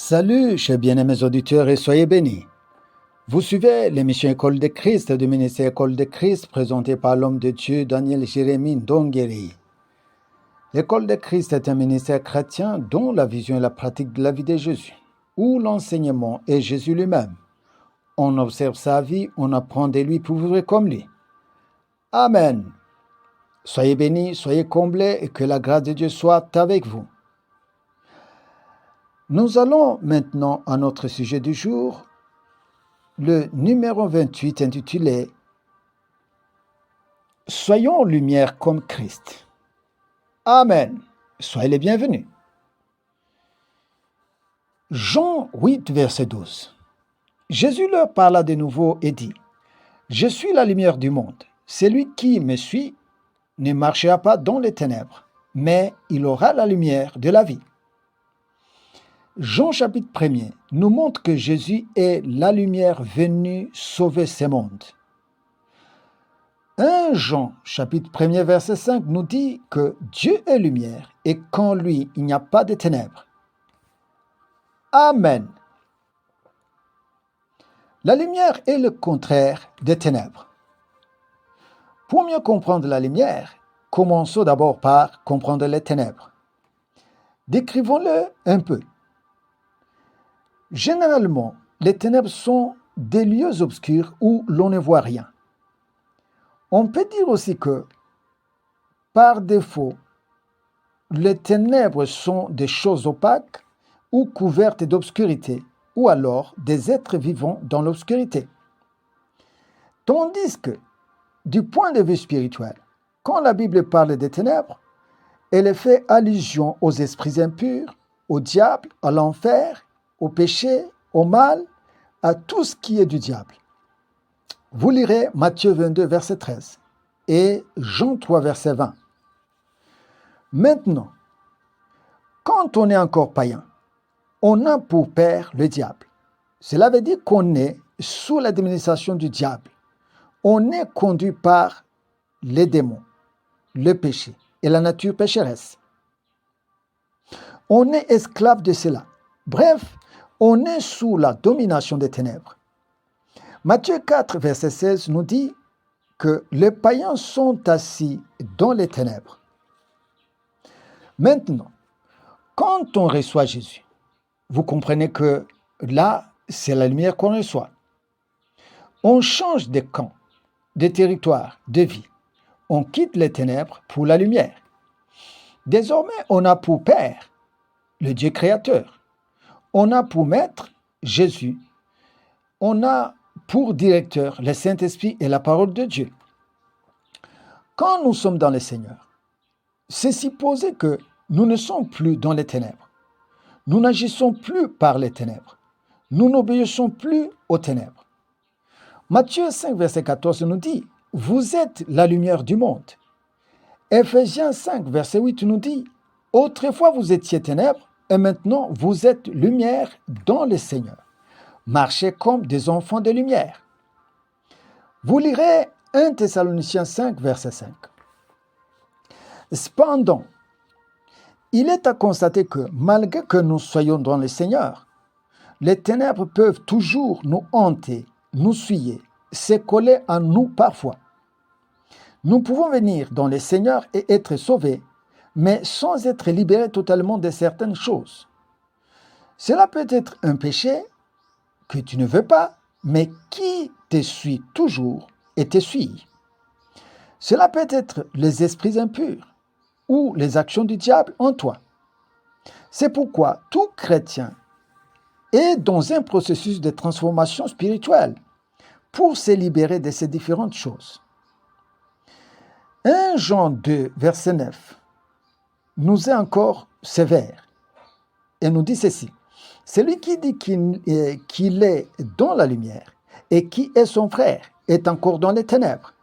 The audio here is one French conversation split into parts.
Salut, chers bien-aimés auditeurs, et soyez bénis. Vous suivez l'émission École de Christ du ministère École de Christ présentée par l'homme de Dieu Daniel Jérémie Ndongeri. L'École de Christ est un ministère chrétien dont la vision et la pratique de la vie de Jésus, où l'enseignement est Jésus lui-même. On observe sa vie, on apprend de lui pour vivre comme lui. Amen. Soyez bénis, soyez comblés et que la grâce de Dieu soit avec vous. Nous allons maintenant à notre sujet du jour, le numéro 28 intitulé « Soyons lumière comme Christ ». Amen. Soyez les bienvenus. Jean 8, verset 12. Jésus leur parla de nouveau et dit « Je suis la lumière du monde. Celui qui me suit ne marchera pas dans les ténèbres, mais il aura la lumière de la vie. » Jean chapitre 1er nous montre que Jésus est la lumière venue sauver ce monde. 1 Jean chapitre 1er verset 5 nous dit que Dieu est lumière et qu'en lui il n'y a pas de ténèbres. Amen. La lumière est le contraire des ténèbres. Pour mieux comprendre la lumière, commençons d'abord par comprendre les ténèbres. Décrivons-le un peu. Généralement, les ténèbres sont des lieux obscurs où l'on ne voit rien. On peut dire aussi que, par défaut, les ténèbres sont des choses opaques ou couvertes d'obscurité, ou alors des êtres vivants dans l'obscurité. Tandis que, du point de vue spirituel, quand la Bible parle des ténèbres, elle fait allusion aux esprits impurs, au diable, à l'enfer, au péché, au mal, à tout ce qui est du diable. Vous lirez Matthieu 22, verset 13 et Jean 3, verset 20. Maintenant, quand on est encore païen, on a pour père le diable. Cela veut dire qu'on est sous l'administration du diable. On est conduit par les démons, le péché et la nature pécheresse. On est esclave de cela. Bref, on est sous la domination des ténèbres. Matthieu 4, verset 16 nous dit que les païens sont assis dans les ténèbres. Maintenant, quand on reçoit Jésus, vous comprenez que là, c'est la lumière qu'on reçoit. On change de camp, de territoire, de vie. On quitte les ténèbres pour la lumière. Désormais, on a pour Père le Dieu créateur. On a pour maître Jésus. On a pour directeur le Saint-Esprit et la parole de Dieu. Quand nous sommes dans le Seigneur, c'est supposé que nous ne sommes plus dans les ténèbres. Nous n'agissons plus par les ténèbres. Nous n'obéissons plus aux ténèbres. Matthieu 5, verset 14 nous dit « Vous êtes la lumière du monde ». Éphésiens 5, verset 8 nous dit « Autrefois vous étiez ténèbres, et maintenant, vous êtes lumière dans le Seigneur. Marchez comme des enfants de lumière. » Vous lirez 1 Thessaloniciens 5, verset 5. Cependant, il est à constater que malgré que nous soyons dans le Seigneur, les ténèbres peuvent toujours nous hanter, nous souiller, se coller à nous parfois. Nous pouvons venir dans le Seigneur et être sauvés, mais sans être libérés totalement de certaines choses. Cela peut être un péché que tu ne veux pas, mais qui te suit toujours et te suit. Cela peut être les esprits impurs ou les actions du diable en toi. C'est pourquoi tout chrétien est dans un processus de transformation spirituelle pour se libérer de ces différentes choses. 1 Jean 2, verset 9 nous est encore sévère et nous dit ceci. Celui qui dit qu'il est dans la lumière et qui est son frère est encore dans les ténèbres.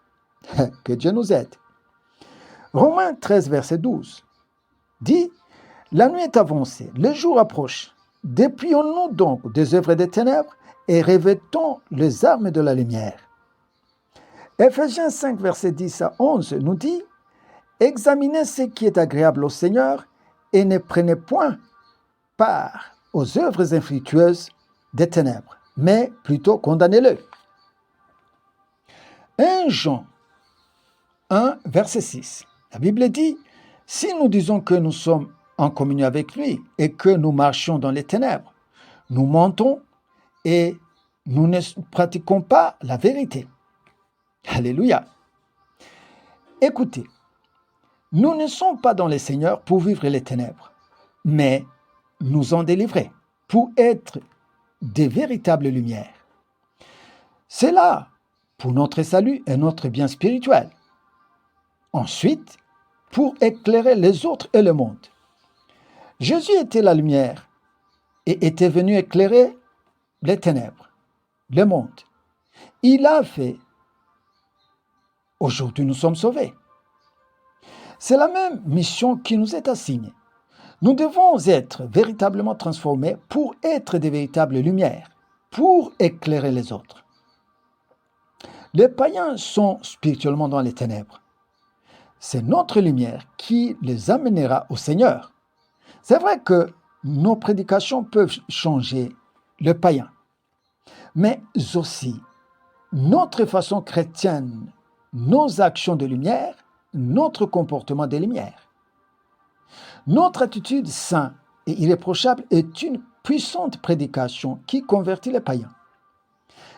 Que Dieu nous aide. Romains 13, verset 12 dit « La nuit est avancée, le jour approche. Déplions-nous donc des œuvres des ténèbres et revêtons les armes de la lumière. » Éphésiens 5, verset 10 à 11 nous dit « Examinez ce qui est agréable au Seigneur et ne prenez point part aux œuvres infructueuses des ténèbres, mais plutôt condamnez-le. 1 Jean 1, verset 6. La Bible dit, « Si nous disons que nous sommes en communion avec lui et que nous marchions dans les ténèbres, nous mentons et nous ne pratiquons pas la vérité. » Alléluia. Écoutez, nous ne sommes pas dans le Seigneur pour vivre les ténèbres, mais nous en délivrer, pour être des véritables lumières. C'est là pour notre salut et notre bien spirituel. Ensuite, pour éclairer les autres et le monde. Jésus était la lumière et était venu éclairer les ténèbres, le monde. Il a fait. Aujourd'hui, nous sommes sauvés. C'est la même mission qui nous est assignée. Nous devons être véritablement transformés pour être des véritables lumières, pour éclairer les autres. Les païens sont spirituellement dans les ténèbres. C'est notre lumière qui les amènera au Seigneur. C'est vrai que nos prédications peuvent changer le païen, mais aussi notre façon chrétienne, nos actions de lumière, notre comportement de lumière. Notre attitude sainte et irréprochable est une puissante prédication qui convertit les païens.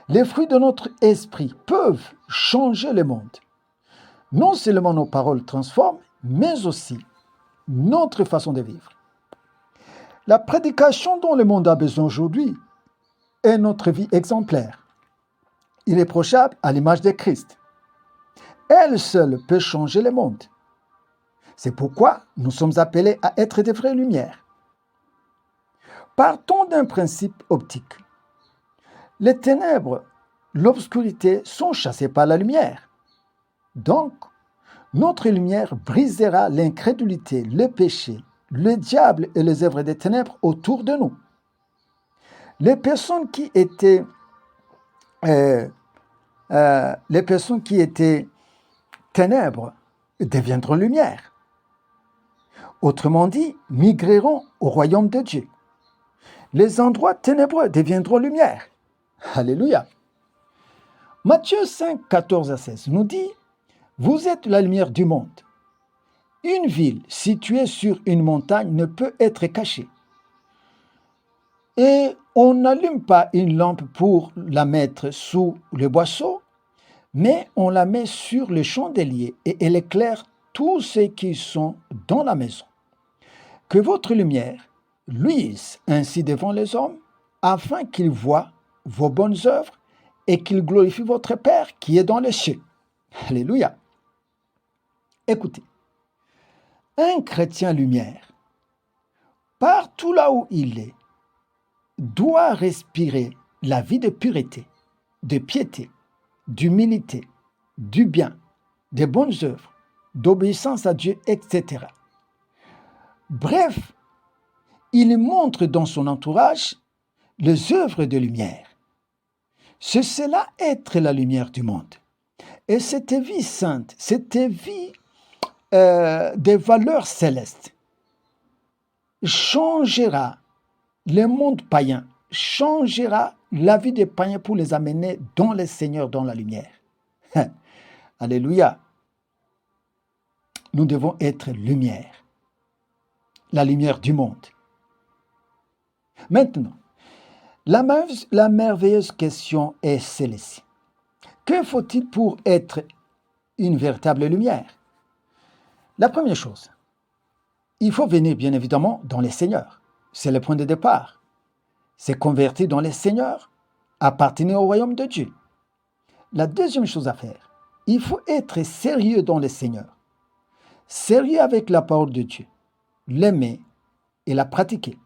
Les fruits de notre esprit peuvent changer le monde. Non seulement nos paroles transforment, mais aussi notre façon de vivre. La prédication dont le monde a besoin aujourd'hui est notre vie exemplaire, irréprochable à l'image de Christ. Elle seule peut changer le monde. C'est pourquoi nous sommes appelés à être des vraies lumières. Partons d'un principe optique. Les ténèbres, l'obscurité sont chassées par la lumière. Donc, notre lumière brisera l'incrédulité, le péché, le diable et les œuvres des ténèbres autour de nous. Les personnes qui étaient ténèbres deviendront lumière. Autrement dit, migreront au royaume de Dieu. Les endroits ténébreux deviendront lumière. Alléluia. Matthieu 5, 14 à 16 nous dit, « Vous êtes la lumière du monde. Une ville située sur une montagne ne peut être cachée. Et on n'allume pas une lampe pour la mettre sous le boisseau, mais on la met sur le chandelier et elle éclaire tous ceux qui sont dans la maison. Que votre lumière luise ainsi devant les hommes, afin qu'ils voient vos bonnes œuvres et qu'ils glorifient votre Père qui est dans les cieux. » Alléluia. Écoutez, un chrétien lumière, partout là où il est, doit respirer la vie de pureté, de piété, d'humilité, du bien, des bonnes œuvres, d'obéissance à Dieu, etc. Bref, il montre dans son entourage les œuvres de lumière. C'est cela être la lumière du monde. Et cette vie sainte, cette vie des valeurs célestes changera le monde païen, changera la vie des païens pour les amener dans le Seigneur, dans la lumière. Alléluia. Nous devons être lumière, la lumière du monde. Maintenant, la merveilleuse question est celle-ci. Que faut-il pour être une véritable lumière? La première chose, il faut venir bien évidemment dans les Seigneurs. C'est le point de départ. C'est convertir dans les Seigneurs, appartenir au royaume de Dieu. La deuxième chose à faire, il faut être sérieux dans les Seigneurs. Sérieux avec la parole de Dieu, l'aimer et la pratiquer.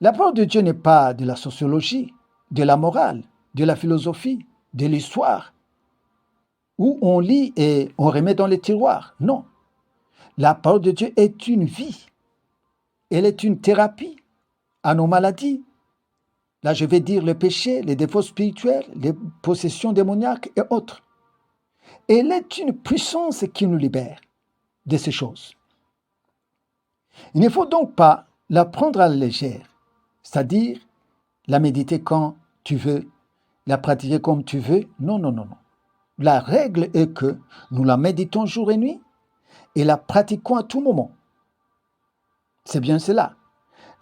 La parole de Dieu n'est pas de la sociologie, de la morale, de la philosophie, de l'histoire, où on lit et on remet dans les tiroirs. Non. La parole de Dieu est une vie. Elle est une thérapie à nos maladies. Là, je vais dire le péché, les défauts spirituels, les possessions démoniaques et autres. Elle est une puissance qui nous libère de ces choses. Il ne faut donc pas la prendre à la légère c'est-à-dire la méditer quand tu veux, la pratiquer comme tu veux. Non, non, non, non. La règle est que nous la méditons jour et nuit et la pratiquons à tout moment. C'est bien cela.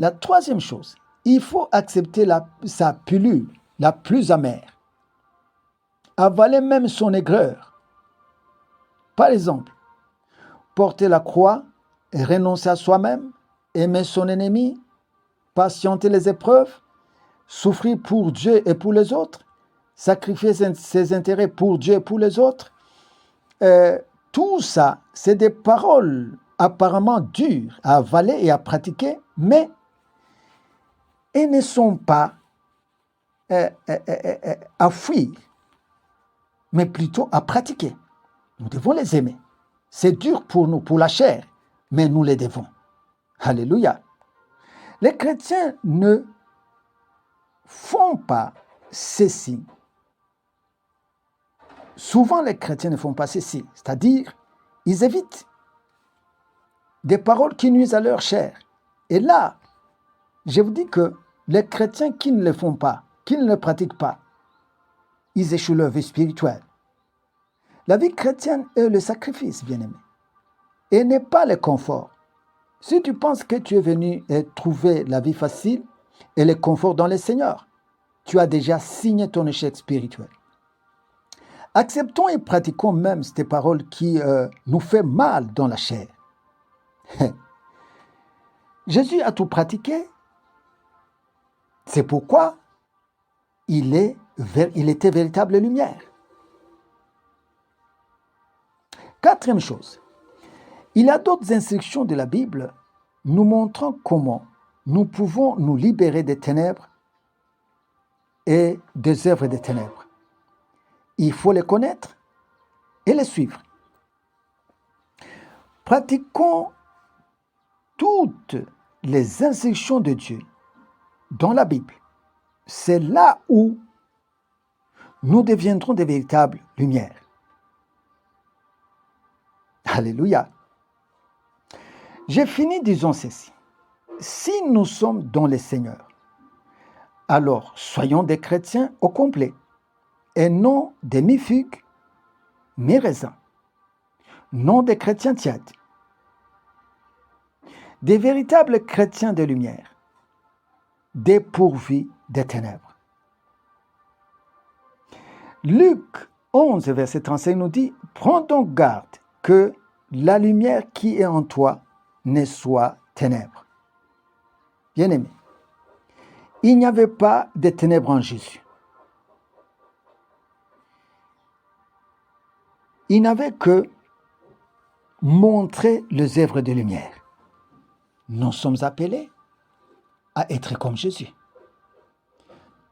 La troisième chose, il faut accepter sa pilule la plus amère. Avaler même son aigreur. Par exemple, porter la croix, renoncer à soi-même, aimer son ennemi, patienter les épreuves, souffrir pour Dieu et pour les autres, sacrifier ses intérêts pour Dieu et pour les autres. Tout ça, c'est des paroles apparemment dures à avaler et à pratiquer, mais elles ne sont pas à fuir, mais plutôt à pratiquer. Nous devons les aimer. C'est dur pour nous, pour la chair, mais nous les devons. Alléluia. Les chrétiens ne font pas ceci. Souvent, les chrétiens ne font pas ceci, c'est-à-dire, ils évitent des paroles qui nuisent à leur chair. Et là, je vous dis que les chrétiens qui ne le font pas, qui ne le pratiquent pas, ils échouent leur vie spirituelle. La vie chrétienne est le sacrifice, bien-aimé, et n'est pas le confort. Si tu penses que tu es venu trouver la vie facile et le confort dans le Seigneur, tu as déjà signé ton échec spirituel. Acceptons et pratiquons même ces paroles qui nous font mal dans la chair. Jésus a tout pratiqué. C'est pourquoi il était véritable lumière. Quatrième chose, il y a d'autres instructions de la Bible nous montrant comment nous pouvons nous libérer des ténèbres et des œuvres des ténèbres. Il faut les connaître et les suivre. Pratiquons toutes les instructions de Dieu dans la Bible. C'est là où nous deviendrons des véritables lumières. Alléluia. J'ai fini, disons ceci. Si nous sommes dans le Seigneur, alors soyons des chrétiens au complet et non des mi-figues, mi-raisins, non des chrétiens tièdes, des véritables chrétiens de lumière, dépourvus des ténèbres. Luc 11, verset 35 nous dit « Prends donc garde que la lumière qui est en toi ne soit ténèbres. » Bien-aimés, il n'y avait pas de ténèbres en Jésus. Il n'avait que montrer les œuvres de lumière. Nous sommes appelés à être comme Jésus.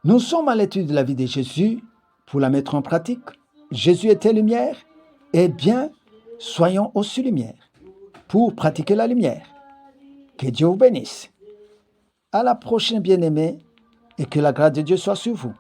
Nous sommes à l'étude de la vie de Jésus pour la mettre en pratique. Jésus était lumière, eh bien, soyons aussi lumière pour pratiquer la lumière. Que Dieu vous bénisse. À la prochaine, bien-aimés, et que la grâce de Dieu soit sur vous.